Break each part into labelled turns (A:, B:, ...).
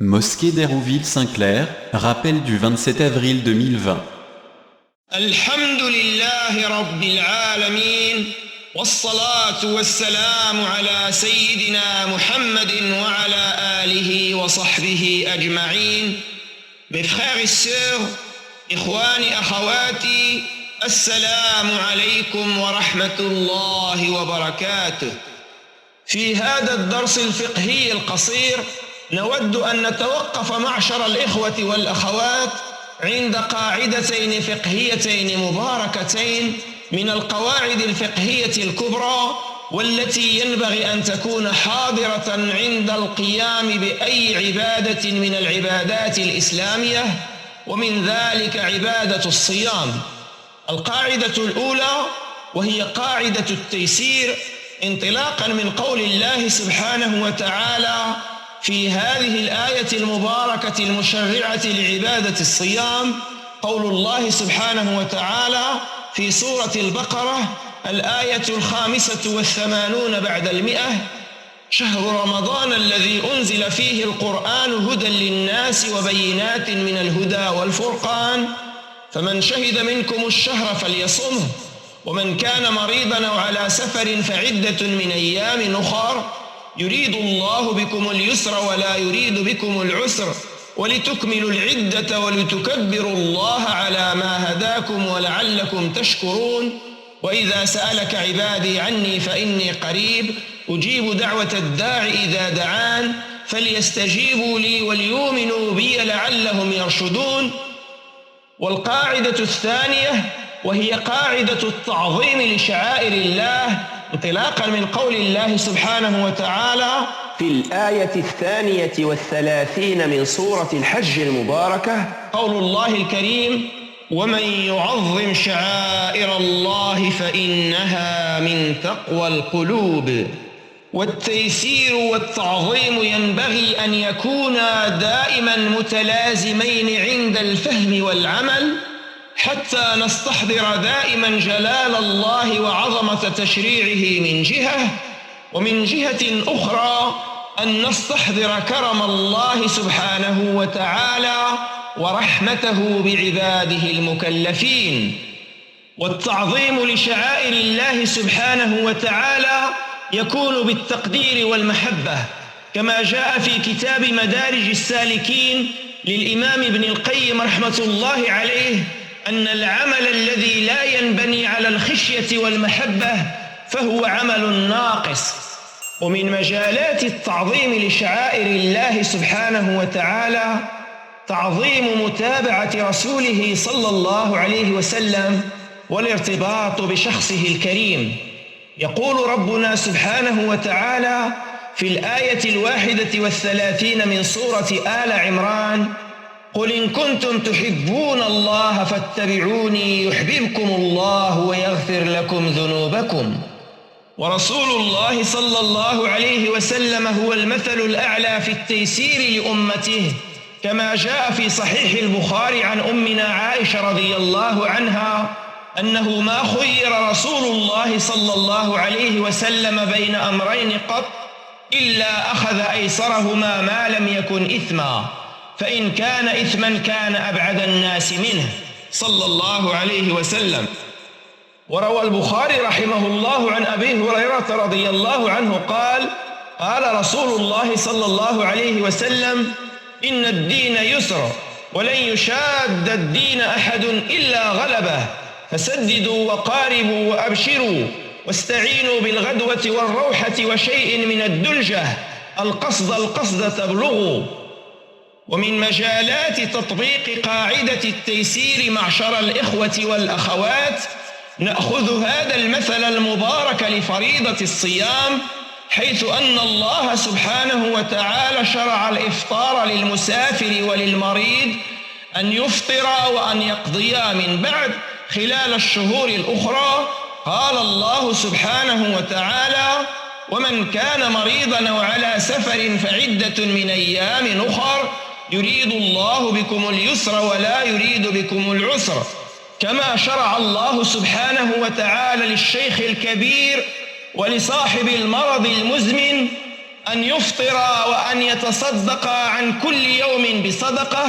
A: Mosquée d'Hérouville-Saint-Clair, rappel du 27 avril 2020.
B: الحمد لله رب العالمين والصلاة والسلام على سيدنا محمد وعلى آله وصحبه أجمعين. Mes frères et sœurs, إخواني أخواتي, السلام عليكم ورحمة الله وبركاته. في هذا الدرس الفقهي القصير نود أن نتوقف معشر الإخوة والأخوات عند قاعدتين فقهيتين مباركتين من القواعد الفقهية الكبرى، والتي ينبغي أن تكون حاضرة عند القيام بأي عبادة من العبادات الإسلامية، ومن ذلك عبادة الصيام. القاعدة الأولى وهي قاعدة التيسير، انطلاقا من قول الله سبحانه وتعالى في هذه الآية المباركة المشرعة لعبادة الصيام، قول الله سبحانه وتعالى في سورة البقرة الآية 85 بعد 100: شهر رمضان الذي أنزل فيه القرآن هدى للناس وبينات من الهدى والفرقان فمن شهد منكم الشهر فليصمه ومن كان مريضا أو على سفر فعدة من أيام أخر يريد الله بكم اليسر ولا يريد بكم العسر ولتكملوا العدة ولتكبروا الله على ما هداكم ولعلكم تشكرون. وإذا سألك عبادي عني فإني قريب أجيب دعوة الداع إذا دعان فليستجيبوا لي وليؤمنوا بي لعلهم يرشدون. والقاعدة الثانية وهي قاعدة التعظيم لشعائر الله، انطلاقا من قول الله سبحانه وتعالى في الآية 32 من سورة الحج المباركة، قول الله الكريم: ومن يعظم شعائر الله فإنها من تقوى القلوب. والتيسير والتعظيم ينبغي أن يكونا دائما متلازمين عند الفهم والعمل، حتى نستحضر دائما جلال الله وعظمة تشريعه من جهة، ومن جهة أخرى أن نستحضر كرم الله سبحانه وتعالى ورحمته بعباده المكلفين. والتعظيم لشعائر الله سبحانه وتعالى يكون بالتقدير والمحبة، كما جاء في كتاب مدارج السالكين للإمام ابن القيم رحمة الله عليه أن العمل الذي لا ينبني على الخشية والمحبة فهو عمل ناقص. ومن مجالات التعظيم لشعائر الله سبحانه وتعالى تعظيم متابعة رسوله صلى الله عليه وسلم والارتباط بشخصه الكريم. يقول ربنا سبحانه وتعالى في الآية 31 من سورة آل عمران: قل إن كنتم تحبون الله فاتبعوني يحببكم الله ويغفر لكم ذنوبكم. ورسول الله صلى الله عليه وسلم هو المثل الأعلى في التيسير لأمته، كما جاء في صحيح البخاري عن أمنا عائشة رضي الله عنها أنه ما خير رسول الله صلى الله عليه وسلم بين أمرين قط إلا أخذ أيسرهما ما لم يكن إثما، فإن كان إثما كان أبعد الناس منه صلى الله عليه وسلم. وروى البخاري رحمه الله عن أبي هريرة رضي الله عنه قال: قال رسول الله صلى الله عليه وسلم: إن الدين يسر ولن يشاد الدين أحد إلا غلبه، فسددوا وقاربوا وأبشروا واستعينوا بالغدوة والروحة وشيء من الدلجة، القصد تبلغوا. ومن مجالات تطبيق قاعدة التيسير معشر الإخوة والأخوات نأخذ هذا المثل المبارك لفريضة الصيام، حيث أن الله سبحانه وتعالى شرع الإفطار للمسافر وللمريض أن يفطر وأن يقضيا من بعد خلال الشهور الأخرى. قال الله سبحانه وتعالى: ومن كان مريضا أو على سفر فعدة من أيام أخر يريد الله بكم اليسر ولا يريد بكم العسر. كما شرع الله سبحانه وتعالى للشيخ الكبير ولصاحب المرض المزمن أن يفطر وأن يتصدق عن كل يوم بصدقة.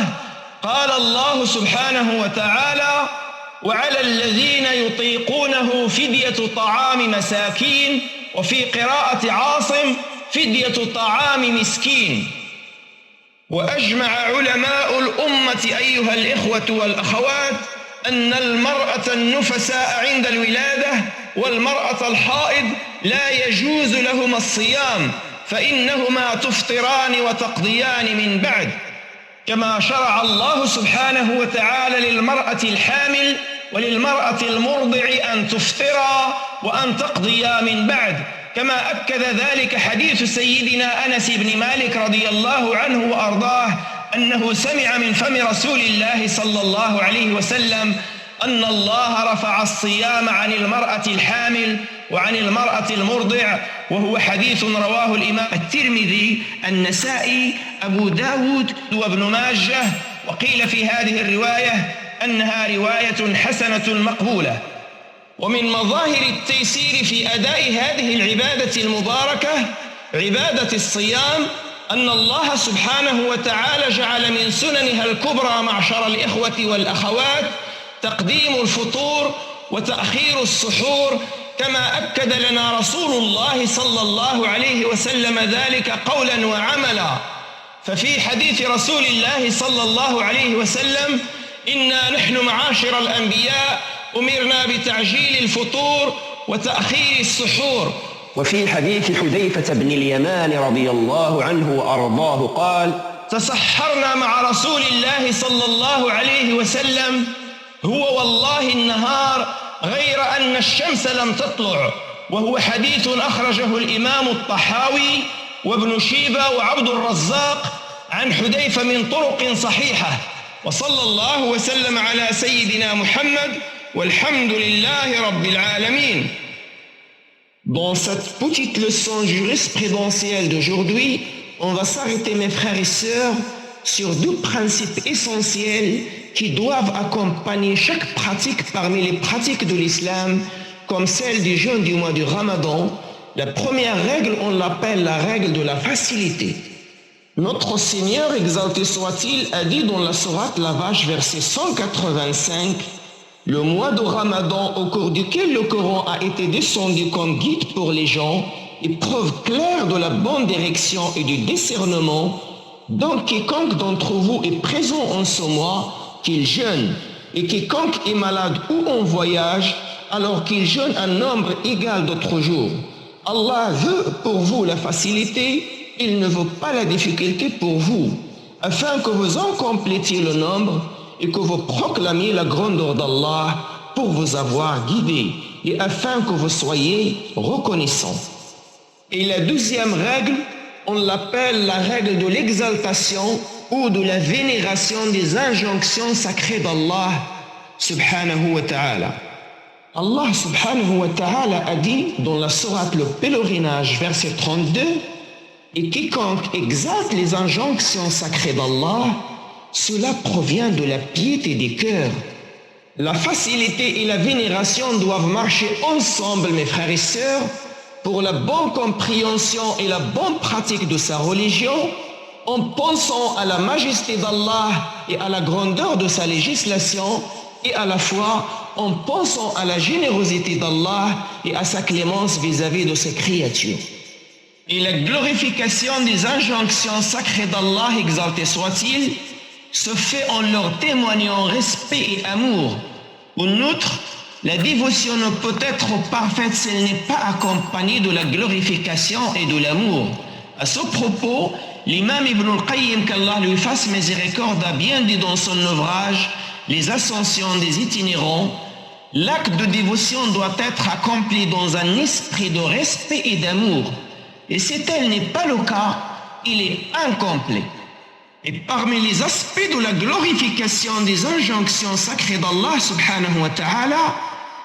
B: قال الله سبحانه وتعالى: وعلى الذين يطيقونه فدية طعام مساكين، وفي قراءة عاصم فدية طعام مسكين. وأجمع علماء الأمة أيها الإخوة والأخوات أن المرأة النفساء عند الولادة والمرأة الحائض لا يجوز لهما الصيام، فإنهما تفطران وتقضيان من بعد، كما شرع الله سبحانه وتعالى للمرأة الحامل وللمرأة المرضع أن تفطرا وأن تقضيا من بعد، كما أكد ذلك حديث سيدنا أنس بن مالك رضي الله عنه وأرضاه أنه سمع من فم رسول الله صلى الله عليه وسلم أن الله رفع الصيام عن المرأة الحامل وعن المرأة المرضع، وهو حديث رواه الإمام الترمذي، النسائي، أبو داود وابن ماجه، وقيل في هذه الرواية أنها رواية حسنة مقبولة. ومن مظاهر التيسير في أداء هذه العبادة المباركة عبادة الصيام أن الله سبحانه وتعالى جعل من سننها الكبرى معشر الإخوة والأخوات تقديم الفطور وتأخير السحور، كما أكد لنا رسول الله صلى الله عليه وسلم ذلك قولا وعملا. ففي حديث رسول الله صلى الله عليه وسلم: إنا نحن معاشر الأنبياء أمرنا بتعجيل الفطور وتأخير السحور.
C: وفي حديث حذيفة بن اليمان رضي الله عنه وأرضاه قال:
B: تسحرنا مع رسول الله صلى الله عليه وسلم هو والله النهار غير أن الشمس لم تطلع، وهو حديث أخرجه الإمام الطحاوي وابن شيبة وعبد الرزاق عن حذيفة من طرق صحيحة. وصلى الله وسلم على سيدنا محمد والحمد لله رب العالمين. Dans cette petite leçon jurisprudentielle d'aujourd'hui, on va s'arrêter, mes frères et sœurs, sur deux principes essentiels qui doivent accompagner chaque pratique parmi les pratiques de l'islam, comme celle du jeûne du mois du Ramadan. La première règle, on l'appelle la règle de la facilité. Notre Seigneur, exalté soit-il, a dit dans la sourate La Vache, verset 185, le mois de Ramadan au cours duquel le Coran a été descendu comme guide pour les gens et preuve claire de la bonne direction et du discernement. Donc quiconque d'entre vous est présent en ce mois, qu'il jeûne, et quiconque est malade ou en voyage, alors qu'il jeûne un nombre égal d'autres jours. Allah veut pour vous la facilité, il ne veut pas la difficulté pour vous, afin que vous en complétiez le nombre et que vous proclamiez la grandeur d'Allah pour vous avoir guidé et afin que vous soyez reconnaissants. Et la deuxième règle, on l'appelle la règle de l'exaltation ou de la vénération des injonctions sacrées d'Allah subhanahu wa ta'ala. Allah subhanahu wa ta'ala a dit dans la sourate Le Pèlerinage, verset 32, et quiconque exalte les injonctions sacrées d'Allah, cela provient de la piété des cœurs. La facilité et la vénération doivent marcher ensemble, mes frères et sœurs, pour la bonne compréhension et la bonne pratique de sa religion, en pensant à la majesté d'Allah et à la grandeur de sa législation, et à la fois en pensant à la générosité d'Allah et à sa clémence vis-à-vis de ses créatures. Et la glorification des injonctions sacrées d'Allah, exalté soit-il, se fait en leur témoignant respect et amour. En outre, la dévotion ne peut être parfaite si elle n'est pas accompagnée de la glorification et de l'amour. À ce propos, l'imam Ibn al-Qayyim, qu'Allah lui fasse miséricorde, a bien dit dans son ouvrage Les Ascensions des itinérants, l'acte de dévotion doit être accompli dans un esprit de respect et d'amour. Et si tel n'est pas le cas, il est incomplet. Et parmi les aspects de la glorification des injonctions sacrées d'Allah subhanahu wa ta'ala,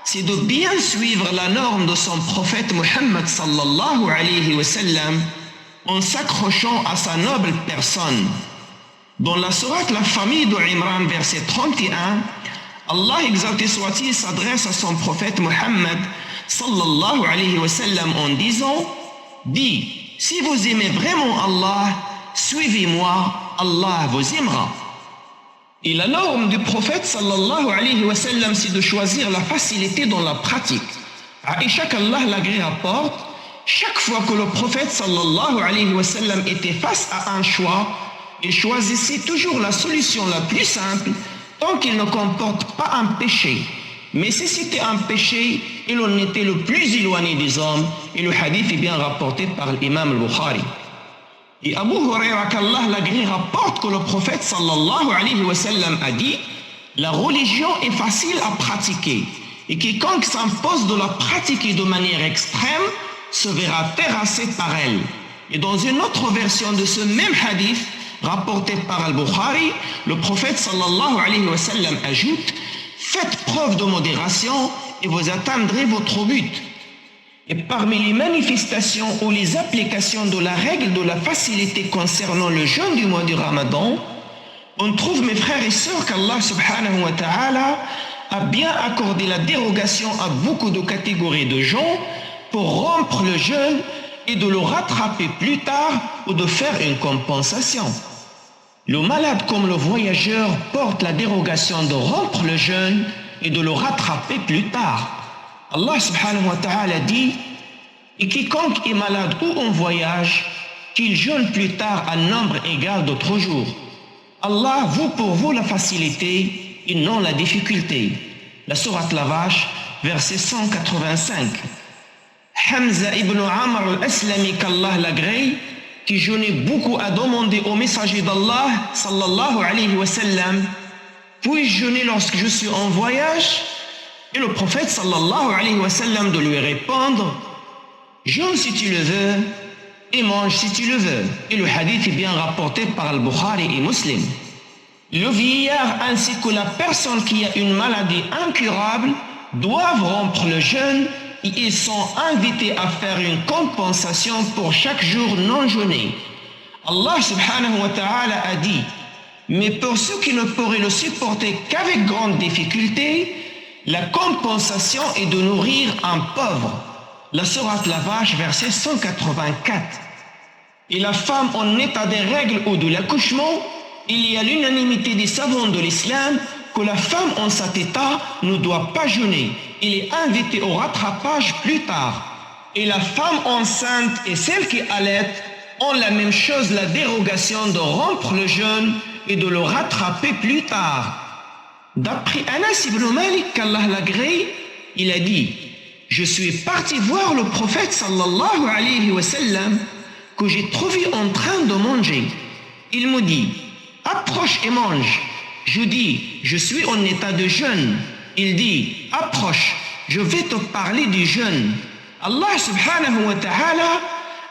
B: c'est de bien suivre la norme de son prophète Muhammad sallallahu alayhi wa sallam en s'accrochant à sa noble personne. Dans la sourate La Famille de Imran, verset 31, Allah exalté soit-il s'adresse à son prophète Muhammad sallallahu alayhi wa sallam en disant: dis, si vous aimez vraiment Allah, suivez-moi, Allah vous aimera. Et la norme du prophète sallallahu alayhi wa sallam, c'est de choisir la facilité dans la pratique. Aïcha qu'Allah l'agrée rapporte, chaque fois que le prophète sallallahu alayhi wa sallam était face à un choix, il choisissait toujours la solution la plus simple tant qu'il ne comporte pas un péché. Mais si c'était un péché, il en était le plus éloigné des hommes, et le hadith est bien rapporté par l'imam al-Bukhari. Et Abu Huraira qu'Allah l'agrée rapporte que le prophète sallallahu alayhi wa sallam a dit: la religion est facile à pratiquer, et quiconque s'impose de la pratiquer de manière extrême se verra terrassé par elle. Et dans une autre version de ce même hadith, rapporté par al-Bukhari, le prophète sallallahu alayhi wa sallam ajoute: faites preuve de modération et vous atteindrez votre but. Et parmi les manifestations ou les applications de la règle de la facilité concernant le jeûne du mois du Ramadan, on trouve, mes frères et sœurs, qu'Allah subhanahu wa ta'ala a bien accordé la dérogation à beaucoup de catégories de gens pour rompre le jeûne et de le rattraper plus tard ou de faire une compensation. Le malade comme le voyageur porte la dérogation de rompre le jeûne et de le rattraper plus tard. Allah subhanahu wa ta'ala dit: et quiconque est malade ou en voyage, qu'il jeûne plus tard un nombre égal d'autres jours. Allah vaut pour vous la facilité et non la difficulté. La sourate La Vache, verset 185. Hamza ibn Amr al-Aslami qu'Allah l'agrée, qui jeûnait beaucoup, a demandé au messager d'Allah sallallahu alayhi wa sallam: puis-je jeûner lorsque je suis en voyage? Et le prophète sallallahu alayhi wa sallam de lui répondre: jeûne si tu le veux et mange si tu le veux. Et le hadith est bien rapporté par al-Bukhari et Muslim. Le vieillard ainsi que la personne qui a une maladie incurable doivent rompre le jeûne et ils sont invités à faire une compensation pour chaque jour non jeûné. Allah subhanahu wa ta'ala a dit: mais pour ceux qui ne pourraient le supporter qu'avec grande difficulté, la compensation est de nourrir un pauvre. La sourate La Vache, verset 184. Et la femme en état des règles ou de l'accouchement, il y a l'unanimité des savants de l'islam que la femme en cet état ne doit pas jeûner. Il est invité au rattrapage plus tard. Et la femme enceinte et celle qui allaite ont la même chose, la dérogation de rompre le jeûne et de le rattraper plus tard. D'après Anas ibn Malik qu'Allah l'agrée, il a dit: je suis parti voir le prophète sallallahu alayhi wa sallam que j'ai trouvé en train de manger. Il me dit: approche et mange. Je dis: je suis en état de jeûne. Il dit: approche, je vais te parler du jeûne. Allah subhanahu wa ta'ala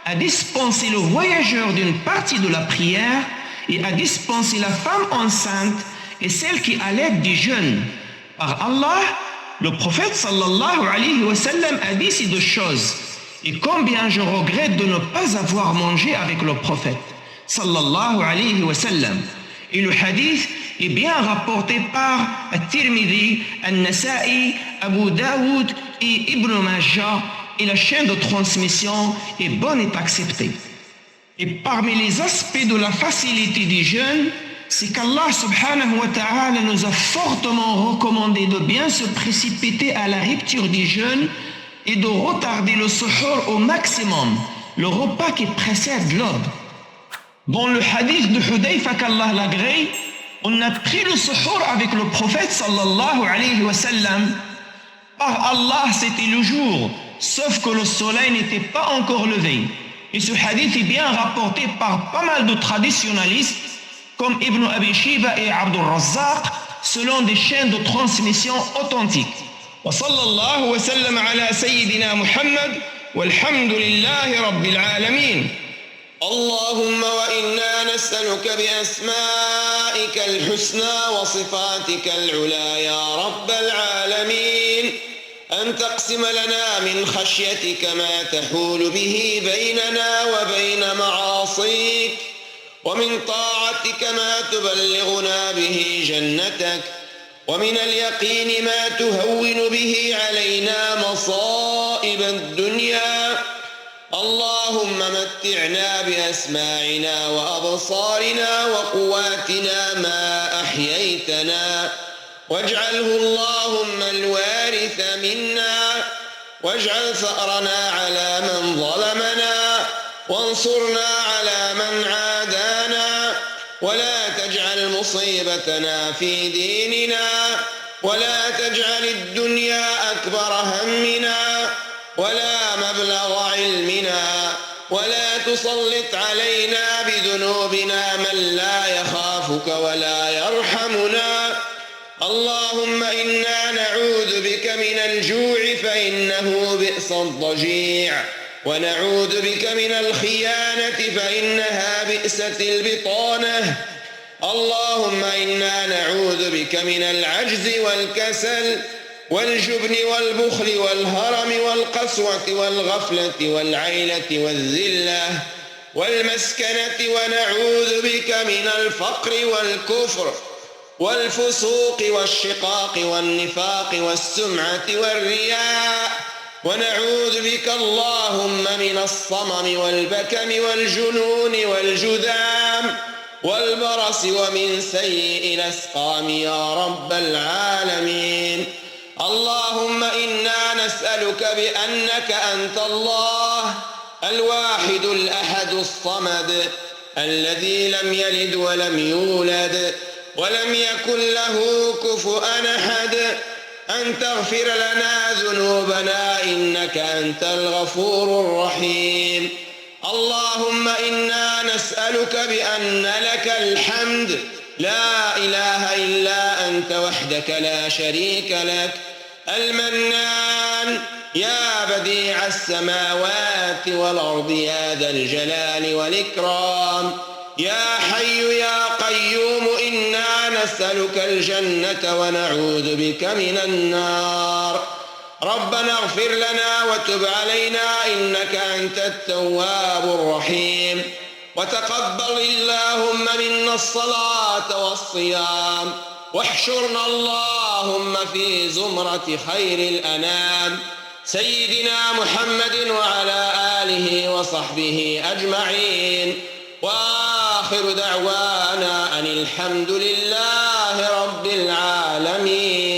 B: a dispensé le voyageur d'une partie de la prière et a dispensé la femme enceinte et celle qui allait du jeûne. Par Allah, le prophète sallallahu alayhi wa sallam a dit ces deux choses. Et combien je regrette de ne pas avoir mangé avec le prophète sallallahu alayhi wa sallam. Et le hadith est bien rapporté par At-Tirmidhi, An-Nasa'i, Abu Daoud et Ibn Majah, et la chaîne de transmission est bonne et acceptée. Et parmi les aspects de la facilité du jeûne, c'est qu'Allah subhanahu wa ta'ala nous a fortement recommandé de bien se précipiter à la rupture du jeûne et de retarder le suhoor au maximum, le repas qui précède l'aube. Dans le hadith de Hudayfa qu'Allah l'agrée, on a pris le suhoor avec le prophète sallallahu alayhi wa sallam. Par Allah, c'était le jour, sauf que le soleil n'était pas encore levé. Et ce hadith est bien rapporté par pas mal de traditionalistes comme Ibn Abi Shiba et Abdul Razzaq, selon des chaînes de transmission authentiques. Wa sallallahu wa sallam ala sayyidina Muhammad, walhamdulillahi rabbil alamin.
D: اللهم وإنا نسألك بأسمائك الحسنى وصفاتك العلى يا رب العالمين أن تقسم لنا من خشيتك ما تحول به بيننا وبين معاصيك ومن طاعتك ما تبلغنا به جنتك ومن اليقين ما تهون به علينا مصائب الدنيا اللهم متعنا بأسماعنا وأبصارنا وقواتنا ما أحييتنا، واجعله اللهم الوارث منا، واجعل ثأرنا على من ظلمنا، وانصرنا على من عادانا، ولا تجعل مصيبتنا في ديننا، ولا تجعل الدنيا أكبر همنا ولا مبلغ علمنا، ولا تسلط علينا بذنوبنا من لا يخافك ولا يرحمنا. اللهم إنا نعوذ بك من الجوع فإنه بئس الضجيع، ونعوذ بك من الخيانة فإنها بئست البطانة. اللهم إنا نعوذ بك من العجز والكسل والجبن والبخل والهرم والقسوة والغفلة والعيلة والذلة والمسكنة، ونعوذ بك من الفقر والكفر والفسوق والشقاق والنفاق والسمعة والرياء، ونعوذ بك اللهم من الصمم والبكم والجنون والجذام والبرص ومن سيء الأسقام يا رب العالمين. اللهم إنا نسألك بأنك أنت الله الواحد الأحد الصمد الذي لم يلد ولم يولد ولم يكن له كفؤا أحد أن تغفر لنا ذنوبنا إنك أنت الغفور الرحيم. اللهم إنا نسألك بأن لك الحمد لا إله إلا أنت وحدك لا شريك لك، المنان يا بديع السماوات والأرض يا ذا الجلال والإكرام، يا حي يا قيوم إنا نسألك الجنة ونعوذ بك من النار. ربنا اغفر لنا وتب علينا إنك أنت التواب الرحيم، وتقبل اللهم منا الصلاة والصيام، واحشرنا اللهم في زمرة خير الأنام سيدنا محمد وعلى آله وصحبه أجمعين، وآخر دعوانا أن الحمد لله رب العالمين.